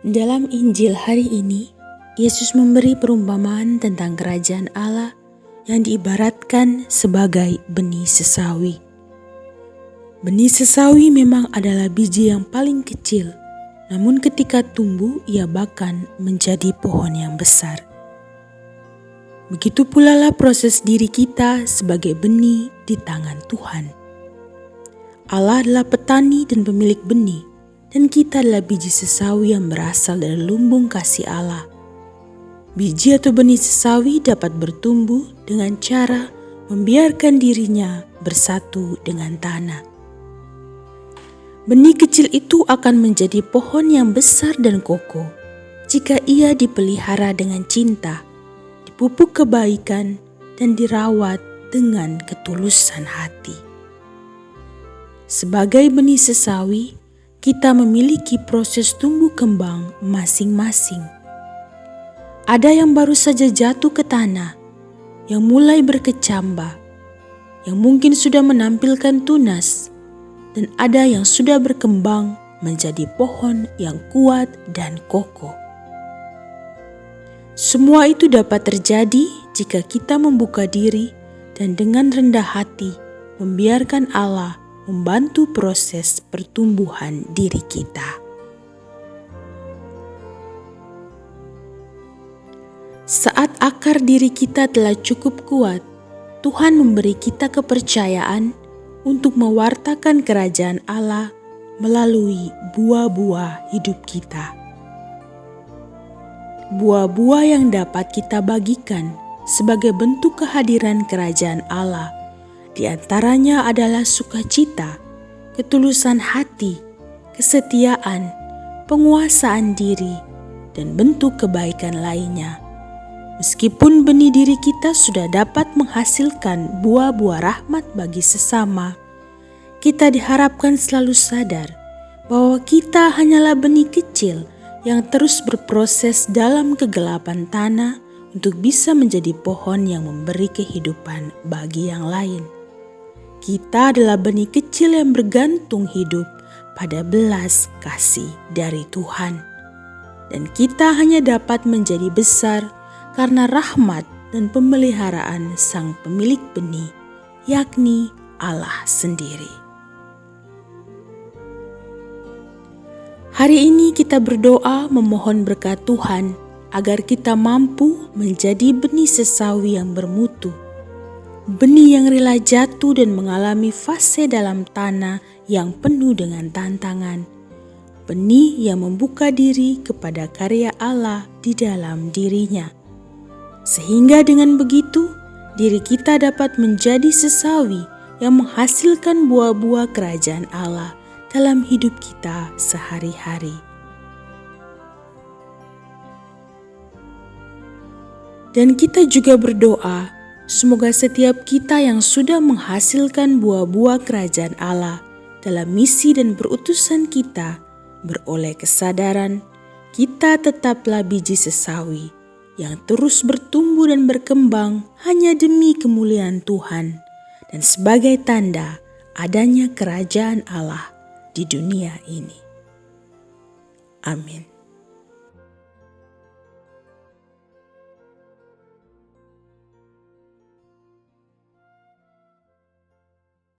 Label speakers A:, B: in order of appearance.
A: Dalam Injil hari ini, Yesus memberi perumpamaan tentang kerajaan Allah yang diibaratkan sebagai benih sesawi. Benih sesawi memang adalah biji yang paling kecil, namun ketika tumbuh ia bahkan menjadi pohon yang besar. Begitu pula lah proses diri kita sebagai benih di tangan Tuhan. Allah adalah petani dan pemilik benih, dan kita adalah biji sesawi yang berasal dari lumbung kasih Allah. Biji atau benih sesawi dapat bertumbuh dengan cara membiarkan dirinya bersatu dengan tanah. Benih kecil itu akan menjadi pohon yang besar dan kokoh jika ia dipelihara dengan cinta, dipupuk kebaikan, dan dirawat dengan ketulusan hati. Sebagai benih sesawi, kita memiliki proses tumbuh kembang masing-masing. Ada yang baru saja jatuh ke tanah, yang mulai berkecambah, yang mungkin sudah menampilkan tunas, dan ada yang sudah berkembang menjadi pohon yang kuat dan kokoh. Semua itu dapat terjadi jika kita membuka diri dan dengan rendah hati membiarkan Allah membantu proses pertumbuhan diri kita. Saat akar diri kita telah cukup kuat, Tuhan memberi kita kepercayaan untuk mewartakan kerajaan Allah melalui buah-buah hidup kita. Buah-buah yang dapat kita bagikan sebagai bentuk kehadiran kerajaan Allah, di antaranya adalah sukacita, ketulusan hati, kesetiaan, penguasaan diri, dan bentuk kebaikan lainnya. Meskipun benih diri kita sudah dapat menghasilkan buah-buah rahmat bagi sesama, kita diharapkan selalu sadar bahwa kita hanyalah benih kecil yang terus berproses dalam kegelapan tanah untuk bisa menjadi pohon yang memberi kehidupan bagi yang lain. Kita adalah benih kecil yang bergantung hidup pada belas kasih dari Tuhan. Dan kita hanya dapat menjadi besar karena rahmat dan pemeliharaan Sang Pemilik benih, yakni Allah sendiri. Hari ini kita berdoa memohon berkat Tuhan agar kita mampu menjadi benih sesawi yang bermutu. Benih yang rela jatuh dan mengalami fase dalam tanah yang penuh dengan tantangan. Benih yang membuka diri kepada karya Allah di dalam dirinya. Sehingga dengan begitu, diri kita dapat menjadi sesawi yang menghasilkan buah-buah kerajaan Allah dalam hidup kita sehari-hari. Dan kita juga berdoa, semoga setiap kita yang sudah menghasilkan buah-buah kerajaan Allah dalam misi dan perutusan kita beroleh kesadaran kita tetaplah biji sesawi yang terus bertumbuh dan berkembang hanya demi kemuliaan Tuhan dan sebagai tanda adanya kerajaan Allah di dunia ini. Amin.